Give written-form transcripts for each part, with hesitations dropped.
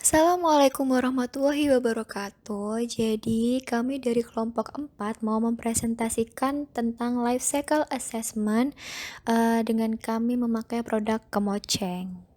Assalamualaikum warahmatullahi wabarakatuh. Jadi, kami dari kelompok 4 mau mempresentasikan tentang life cycle assessment dengan kami memakai produk Kemoceng.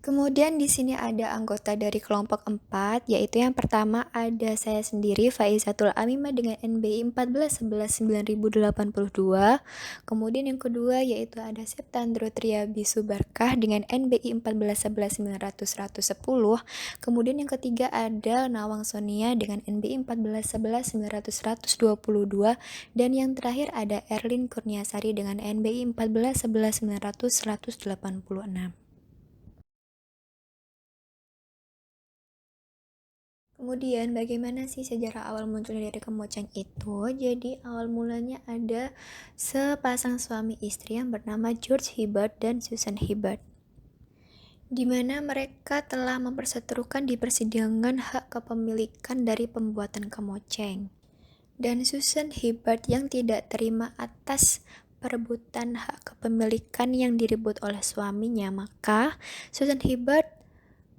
Kemudian di sini ada anggota dari kelompok 4, yaitu yang pertama ada saya sendiri Faizatul Amimah dengan NBI 14119082. Kemudian yang kedua yaitu ada Septandro Triabi Subarkah dengan NBI 14119110. Kemudian yang ketiga ada Nawang Sonia dengan NBI 14119122 dan yang terakhir ada Erlin Kurniasari dengan NBI 14119186. Kemudian bagaimana sih sejarah awal munculnya dari Kemoceng itu? Jadi awal mulanya ada sepasang suami istri yang bernama George Hibbert dan Susan Hibbert, di mana mereka telah memperseterukan di persidangan hak kepemilikan dari pembuatan Kemoceng. Dan Susan Hibbert yang tidak terima atas perebutan hak kepemilikan yang direbut oleh suaminya, maka Susan Hibbert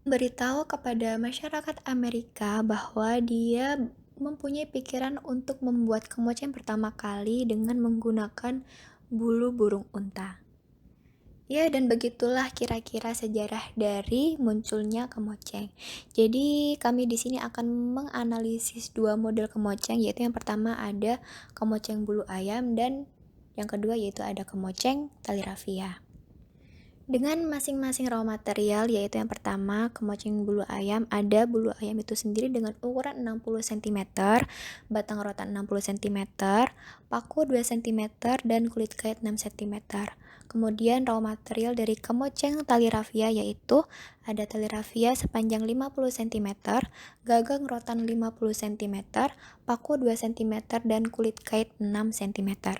beritahu kepada masyarakat Amerika bahwa dia mempunyai pikiran untuk membuat kemoceng pertama kali dengan menggunakan bulu burung unta. Ya, dan begitulah kira-kira sejarah dari munculnya kemoceng. Jadi, kami di sini akan menganalisis dua model kemoceng, yaitu yang pertama ada kemoceng bulu ayam dan yang kedua yaitu ada kemoceng tali rafia. Dengan masing-masing raw material, yaitu yang pertama kemoceng bulu ayam, ada bulu ayam itu sendiri dengan ukuran 60 cm, batang rotan 60 cm, paku 2 cm, dan kulit kait 6 cm. Kemudian raw material dari kemoceng tali rafia yaitu ada tali rafia sepanjang 50 cm, gagang rotan 50 cm, paku 2 cm, dan kulit kait 6 cm.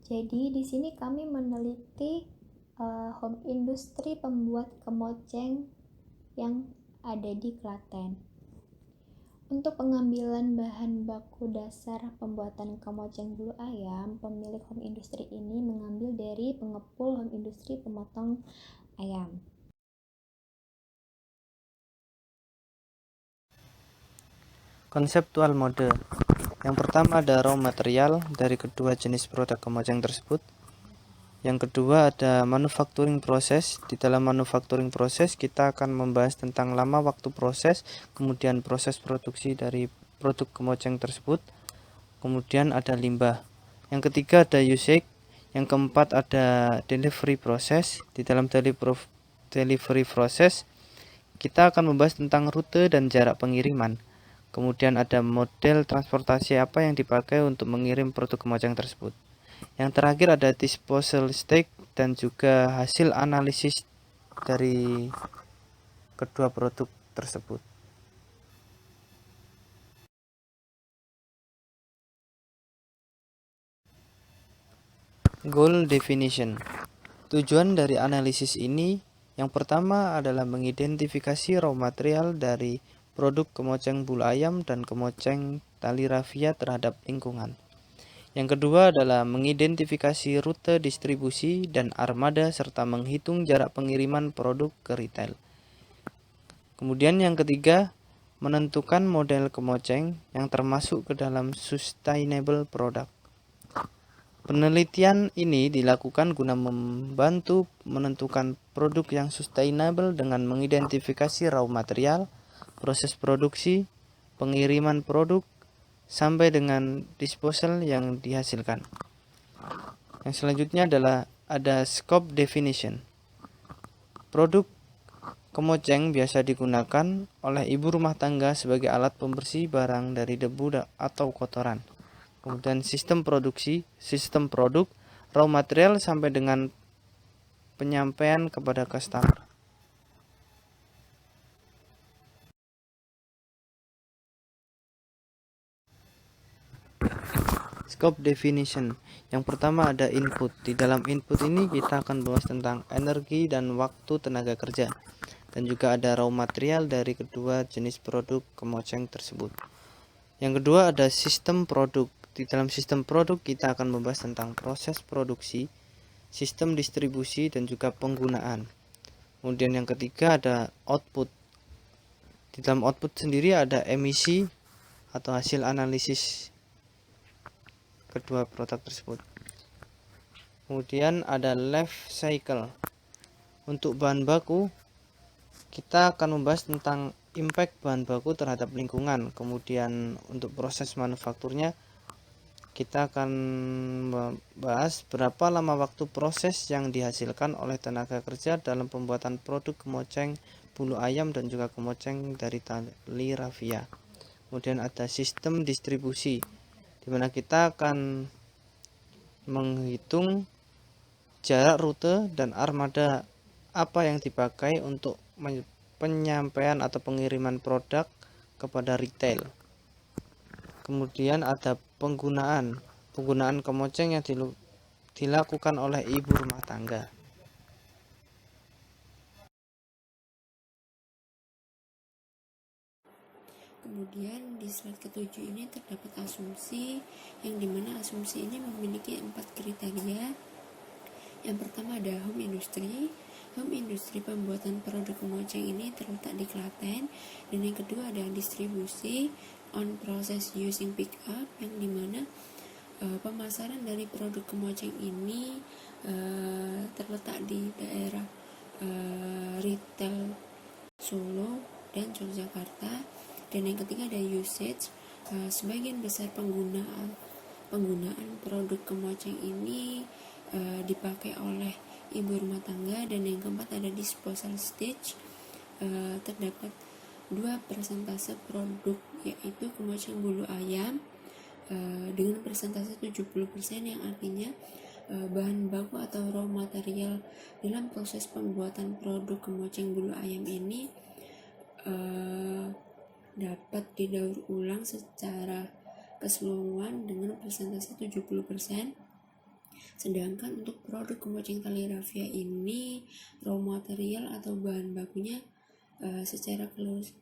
Jadi di sini kami meneliti home industry pembuat kemoceng yang ada di Klaten. Untuk pengambilan bahan baku dasar pembuatan kemoceng bulu ayam, pemilik home industry ini mengambil dari pengepul home industry pemotong ayam. Konseptual mode. Yang pertama ada raw material dari kedua jenis produk kemoceng tersebut. Yang kedua ada manufacturing proses. Di dalam manufacturing proses kita akan membahas tentang lama waktu proses, kemudian proses produksi dari produk kemoceng tersebut. Kemudian ada limbah. Yang ketiga ada usage. Yang keempat ada delivery proses. Di dalam delivery proses kita akan membahas tentang rute dan jarak pengiriman. Kemudian ada model transportasi apa yang dipakai untuk mengirim produk kemoceng tersebut. Yang terakhir ada disposal stage dan juga hasil analisis dari kedua produk tersebut. Goal definition. Tujuan dari analisis ini yang pertama adalah mengidentifikasi raw material dari produk kemoceng bulu ayam dan kemoceng tali rafia terhadap lingkungan. Yang kedua adalah mengidentifikasi rute distribusi dan armada serta menghitung jarak pengiriman produk ke retail. Kemudian yang ketiga, menentukan model kemoceng yang termasuk ke dalam sustainable product. Penelitian ini dilakukan guna membantu menentukan produk yang sustainable dengan mengidentifikasi raw material, proses produksi, pengiriman produk, sampai dengan disposal yang dihasilkan. Yang selanjutnya adalah ada scope definition. Produk kemoceng biasa digunakan oleh ibu rumah tangga sebagai alat pembersih barang dari debu atau kotoran. Kemudian sistem produksi, sistem produk, raw material sampai dengan penyampaian kepada customer. Scope definition. Yang pertama ada input. Di dalam input ini kita akan bahas tentang energi dan waktu tenaga kerja. Dan juga ada raw material dari kedua jenis produk kemoceng tersebut. Yang kedua ada sistem produk. Di dalam sistem produk kita akan membahas tentang proses produksi sistem distribusi, dan juga penggunaan. Kemudian yang ketiga ada output. Di dalam output sendiri ada emisi atau hasil analisis kedua produk tersebut. Kemudian ada life cycle. Untuk bahan baku, kita akan membahas tentang impact bahan baku terhadap lingkungan. Kemudian untuk proses manufakturnya, kita akan membahas berapa lama waktu proses yang dihasilkan oleh tenaga kerja dalam pembuatan produk kemoceng bulu ayam dan juga kemoceng dari tali rafia. Kemudian ada sistem distribusi, di mana kita akan menghitung jarak rute dan armada apa yang dipakai untuk penyampaian atau pengiriman produk kepada retail. Kemudian ada penggunaan kemoceng yang dilakukan oleh ibu rumah tangga. Kemudian di slide ketujuh ini terdapat asumsi, yang dimana asumsi ini memiliki 4 kriteria. Yang pertama ada home industry. Home industry pembuatan produk kemoceng ini terletak di Klaten. Dan yang kedua ada distribusi, on process using pick up, yang dimana pemasaran dari produk kemoceng ini terletak di daerah retail Solo dan Yogyakarta. Dan yang ketiga ada usage. Sebagian besar penggunaan produk kemoceng ini dipakai oleh ibu rumah tangga. Dan yang keempat ada disposal stage. Terdapat 2 persentase produk, yaitu kemoceng bulu ayam dengan persentase 70%, yang artinya bahan baku atau raw material dalam proses pembuatan produk kemoceng bulu ayam ini dapat didaur ulang secara keseluruhan dengan persentase 70%. Sedangkan untuk produk kemoceng tali rafia ini raw material atau bahan bakunya secara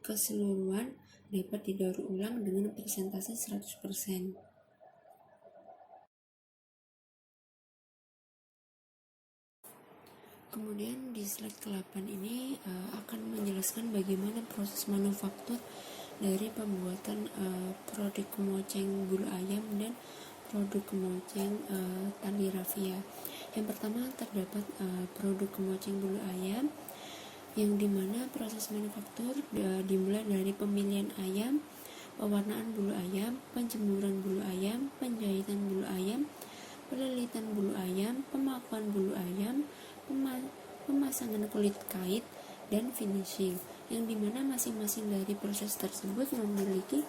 keseluruhan dapat didaur ulang dengan persentase 100%. Kemudian di slide ke-8 ini akan menjelaskan bagaimana proses manufaktur dari pembuatan produk kemoceng bulu ayam dan produk kemoceng tali rafia. Yang pertama terdapat produk kemoceng bulu ayam, yang dimana proses manufaktur dimulai dari pemilihan ayam, pewarnaan bulu ayam, penjemuran bulu ayam, penjahitan bulu ayam, pelilitan bulu ayam, pemakuan bulu ayam, pemasangan kulit kait, dan finishing, yang dimana masing-masing dari proses tersebut memiliki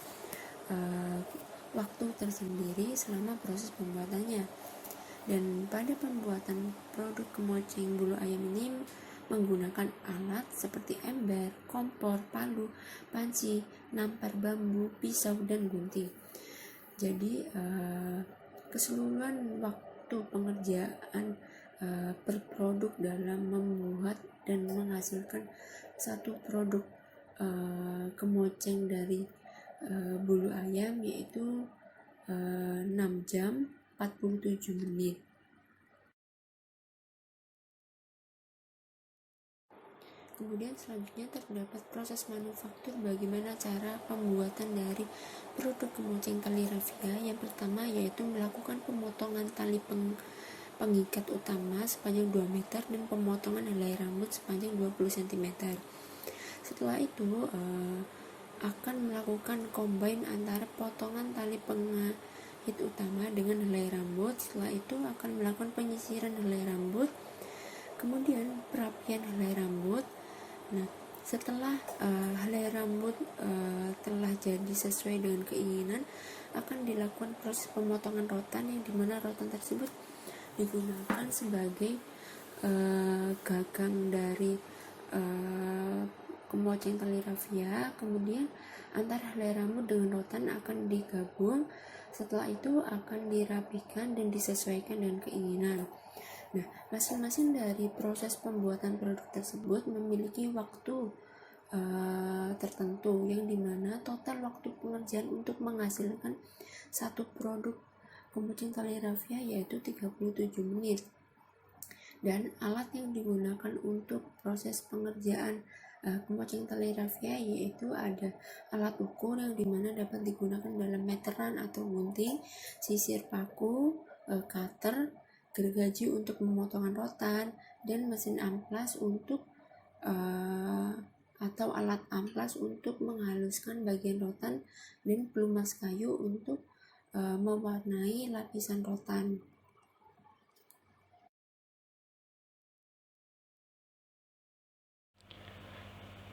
waktu tersendiri selama proses pembuatannya. Dan pada pembuatan produk kemoceng bulu ayam ini menggunakan alat seperti ember, kompor, palu, panci, nampar bambu, pisau, dan gunting. Jadi keseluruhan waktu pengerjaan per produk dalam membuat dan menghasilkan satu produk kemoceng dari bulu ayam yaitu 6 jam 47 menit. Kemudian selanjutnya terdapat proses manufaktur, bagaimana cara pembuatan dari produk kemoceng tali rafia. Yang pertama yaitu melakukan pemotongan tali pengikat utama sepanjang 2 meter dan pemotongan helai rambut sepanjang 20 cm. Setelah itu akan melakukan combine antara potongan tali pengait utama dengan helai rambut. Setelah itu akan melakukan penyisiran helai rambut, kemudian perapian helai rambut. Nah, setelah helai rambut telah jadi sesuai dengan keinginan, akan dilakukan proses pemotongan rotan, yang dimana rotan tersebut digunakan sebagai gagang dari kemoceng tali rafia. Kemudian antara helai rambut dengan rotan akan digabung. Setelah itu akan dirapikan dan disesuaikan dengan keinginan. Nah, masing-masing dari proses pembuatan produk tersebut memiliki waktu tertentu, yang dimana total waktu pengerjaan untuk menghasilkan satu produk kemoceng tali rafia yaitu 37 menit. Dan alat yang digunakan untuk proses pengerjaan kemoceng tali rafia yaitu ada alat ukur yang dimana dapat digunakan dalam meteran atau gunting, sisir paku, cutter, gergaji untuk pemotongan rotan, dan mesin amplas untuk atau alat amplas untuk menghaluskan bagian rotan, dan pelumas kayu untuk mewarnai lapisan rotan.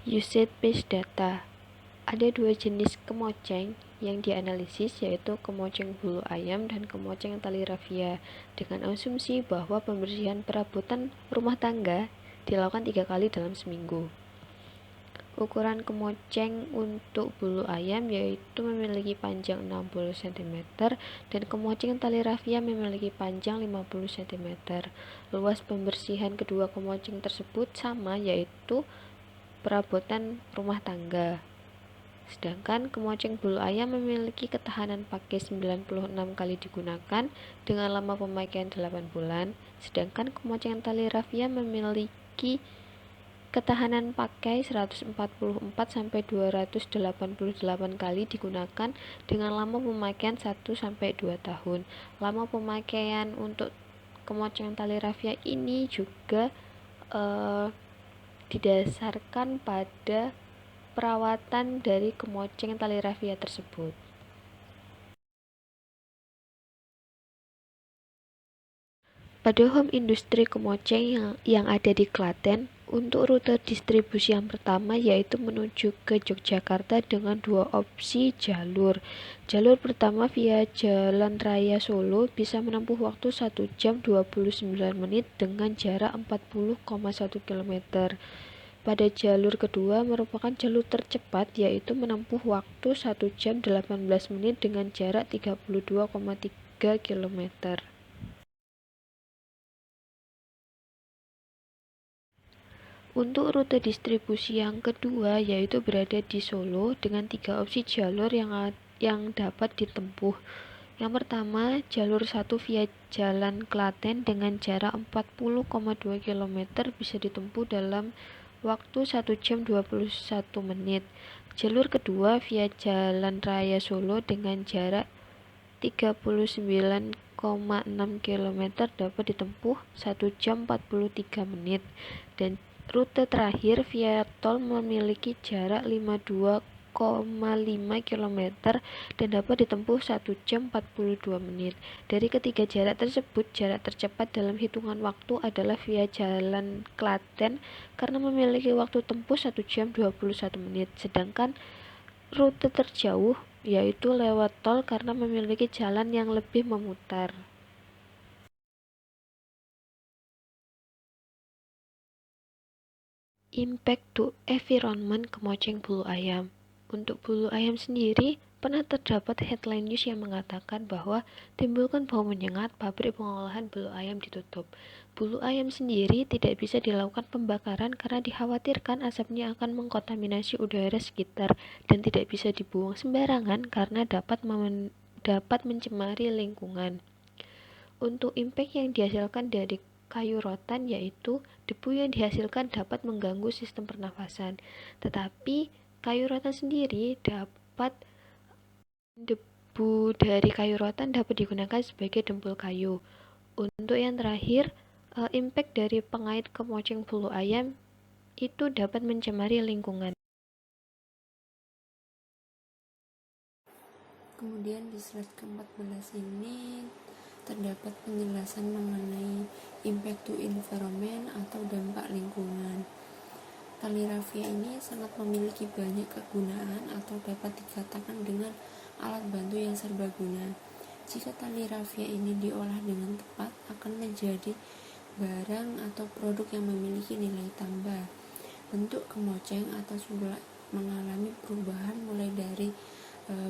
Usage-based data. Ada dua jenis kemoceng yang dianalisis, yaitu kemoceng bulu ayam dan kemoceng tali rafia, dengan asumsi bahwa pembersihan perabotan rumah tangga dilakukan 3 kali dalam seminggu. Ukuran kemoceng untuk bulu ayam yaitu memiliki panjang 60 cm dan kemoceng tali rafia memiliki panjang 50 cm. Luas pembersihan kedua kemoceng tersebut sama, yaitu perabotan rumah tangga. Sedangkan kemoceng bulu ayam memiliki ketahanan pakai 96 kali digunakan dengan lama pemakaian 8 bulan, sedangkan kemoceng tali rafia memiliki ketahanan pakai 144 sampai 288 kali digunakan dengan lama pemakaian 1 sampai 2 tahun. Lama pemakaian untuk kemoceng tali rafia ini juga didasarkan pada perawatan dari kemoceng tali rafia tersebut. Pada home industri kemoceng yang ada di Klaten, untuk rute distribusi yang pertama yaitu menuju ke Yogyakarta dengan dua opsi jalur. Jalur pertama via Jalan Raya Solo bisa menempuh waktu 1 jam 29 menit dengan jarak 40,1 km. Pada jalur kedua merupakan jalur tercepat yaitu menempuh waktu 1 jam 18 menit dengan jarak 32,3 km. Untuk rute distribusi yang kedua yaitu berada di Solo dengan 3 opsi jalur yang dapat ditempuh. Yang pertama, jalur 1 via Jalan Klaten dengan jarak 40,2 km bisa ditempuh dalam waktu 1 jam 21 menit. Jalur kedua via Jalan Raya Solo dengan jarak 39,6 km dapat ditempuh 1 jam 43 menit. Dan rute terakhir via tol memiliki jarak 52,5 km dan dapat ditempuh 1 jam 42 menit. Dari ketiga jarak tersebut, jarak tercepat dalam hitungan waktu adalah via Jalan Klaten karena memiliki waktu tempuh 1 jam 21 menit. Sedangkan rute terjauh yaitu lewat tol karena memiliki jalan yang lebih memutar. Impact to environment kemoceng bulu ayam. Untuk bulu ayam sendiri, pernah terdapat headline news yang mengatakan bahwa timbulkan bau menyengat, pabrik pengolahan bulu ayam ditutup. Bulu ayam sendiri tidak bisa dilakukan pembakaran karena dikhawatirkan asapnya akan mengkontaminasi udara sekitar dan tidak bisa dibuang sembarangan karena dapat mencemari lingkungan. Untuk impact yang dihasilkan dari kayu rotan yaitu debu yang dihasilkan dapat mengganggu sistem pernafasan. Tetapi kayu rotan sendiri debu dari kayu rotan dapat digunakan sebagai dempul kayu. Untuk yang terakhir, impact dari pengait kemoceng bulu ayam itu dapat mencemari lingkungan. Kemudian di slide ke-14 ini terdapat penjelasan mengenai impact to environment atau dampak lingkungan. Tali rafia ini sangat memiliki banyak kegunaan atau dapat dikatakan dengan alat bantu yang serbaguna. Jika tali rafia ini diolah dengan tepat akan menjadi barang atau produk yang memiliki nilai tambah. Bentuk kemoceng atau sulak mengalami perubahan mulai dari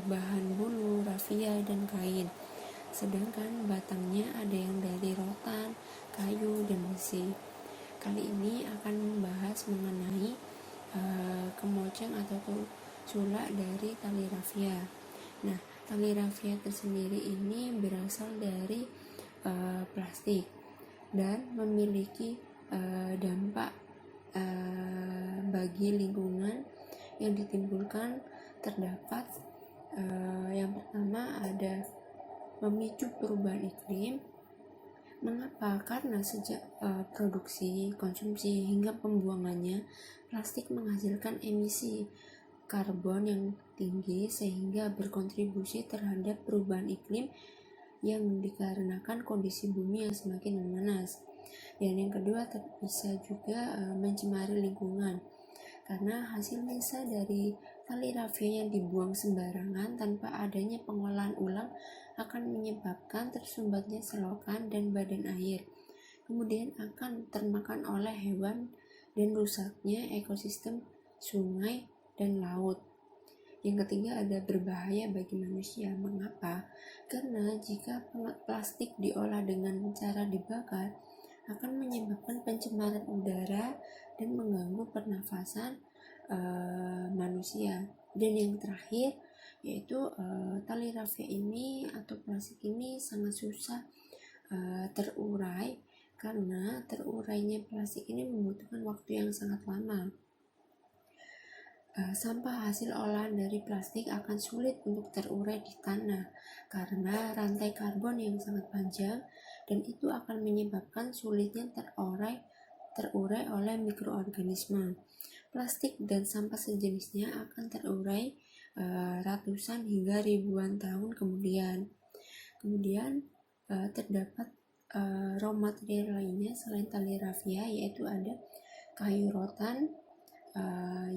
bahan bulu, rafia, dan kain. Sedangkan batangnya ada yang dari rotan, kayu, dan besi. Kali ini akan membahas mengenai kemoceng atau sulak dari tali rafia. Nah, tali rafia tersendiri ini berasal dari plastik. dan memiliki dampak bagi lingkungan yang ditimbulkan. Terdapat yang pertama ada memicu perubahan iklim. Mengapa? Karena sejak produksi, konsumsi hingga pembuangannya, plastik menghasilkan emisi karbon yang tinggi sehingga berkontribusi terhadap perubahan iklim yang dikarenakan kondisi bumi yang semakin memanas. Dan yang kedua bisa juga mencemari lingkungan karena hasil sisa dari tali rafia yang dibuang sembarangan tanpa adanya pengolahan ulang akan menyebabkan tersumbatnya selokan dan badan air, kemudian akan termakan oleh hewan dan rusaknya ekosistem sungai dan laut. Yang ketiga ada berbahaya bagi manusia. Mengapa? Karena jika plastik diolah dengan cara dibakar akan menyebabkan pencemaran udara dan mengganggu pernafasan manusia. Dan yang terakhir yaitu tali rafia ini atau plastik ini sangat susah terurai karena terurainya plastik ini membutuhkan waktu yang sangat lama. Sampah hasil olahan dari plastik akan sulit untuk terurai di tanah karena rantai karbon yang sangat panjang, dan itu akan menyebabkan sulitnya terurai oleh mikroorganisme. Plastik dan sampah sejenisnya akan terurai ratusan hingga ribuan tahun kemudian. Kemudian terdapat raw material lainnya selain tali rafia, yaitu ada kayu rotan,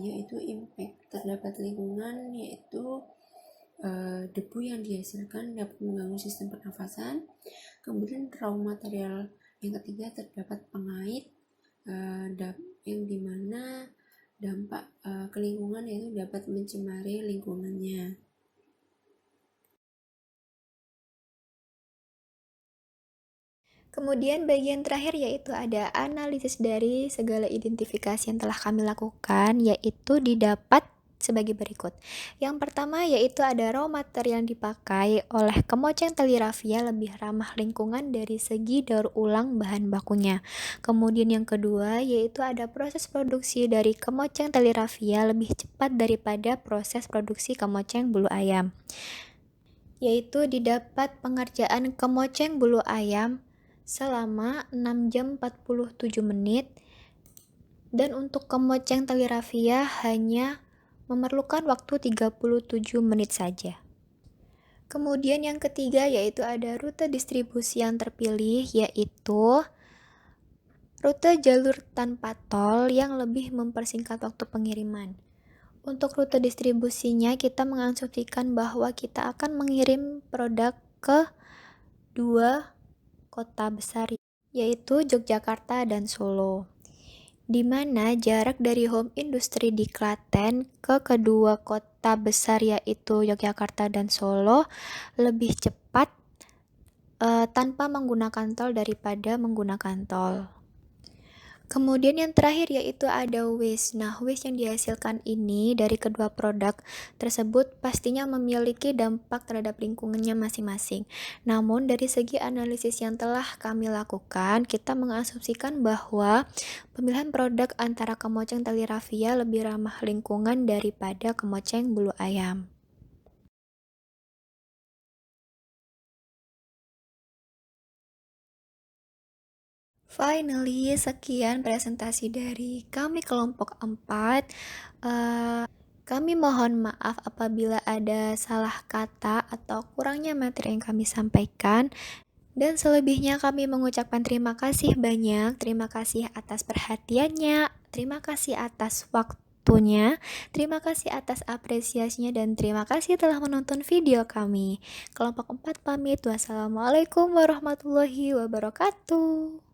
yaitu impact terdapat lingkungan, yaitu debu yang dihasilkan dapat mengganggu sistem pernafasan. Kemudian raw material yang ketiga terdapat pengait, yang dimana dampak ke lingkungan yaitu dapat mencemari lingkungannya. Kemudian bagian terakhir yaitu ada analisis dari segala identifikasi yang telah kami lakukan, yaitu didapat sebagai berikut. Yang pertama yaitu ada raw material yang dipakai oleh kemoceng tali rafia lebih ramah lingkungan dari segi daur ulang bahan bakunya. Kemudian yang kedua yaitu ada proses produksi dari kemoceng tali rafia lebih cepat daripada proses produksi kemoceng bulu ayam, yaitu didapat pengerjaan kemoceng bulu ayam selama 6 jam 47 menit, dan untuk kemoceng tali rafia hanya memerlukan waktu 37 menit saja. Kemudian yang ketiga yaitu ada rute distribusi yang terpilih, yaitu rute jalur tanpa tol yang lebih mempersingkat waktu pengiriman. Untuk rute distribusinya kita mengasumsikan bahwa kita akan mengirim produk ke 2 kota besar, yaitu Yogyakarta dan Solo, di mana jarak dari home industri di Klaten ke kedua kota besar yaitu Yogyakarta dan Solo lebih cepat tanpa menggunakan tol daripada menggunakan tol. Kemudian yang terakhir yaitu ada waste. Nah, waste yang dihasilkan ini dari kedua produk tersebut pastinya memiliki dampak terhadap lingkungannya masing-masing. Namun dari segi analisis yang telah kami lakukan, kita mengasumsikan bahwa pemilihan produk antara kemoceng tali rafia lebih ramah lingkungan daripada kemoceng bulu ayam. Finally, sekian presentasi dari kami kelompok 4. Kami mohon maaf apabila ada salah kata atau kurangnya materi yang kami sampaikan. Dan selebihnya kami mengucapkan terima kasih banyak. Terima kasih atas perhatiannya, terima kasih atas waktunya, terima kasih atas apresiasinya, dan terima kasih telah menonton video kami. Kelompok 4 pamit. Wassalamualaikum warahmatullahi wabarakatuh.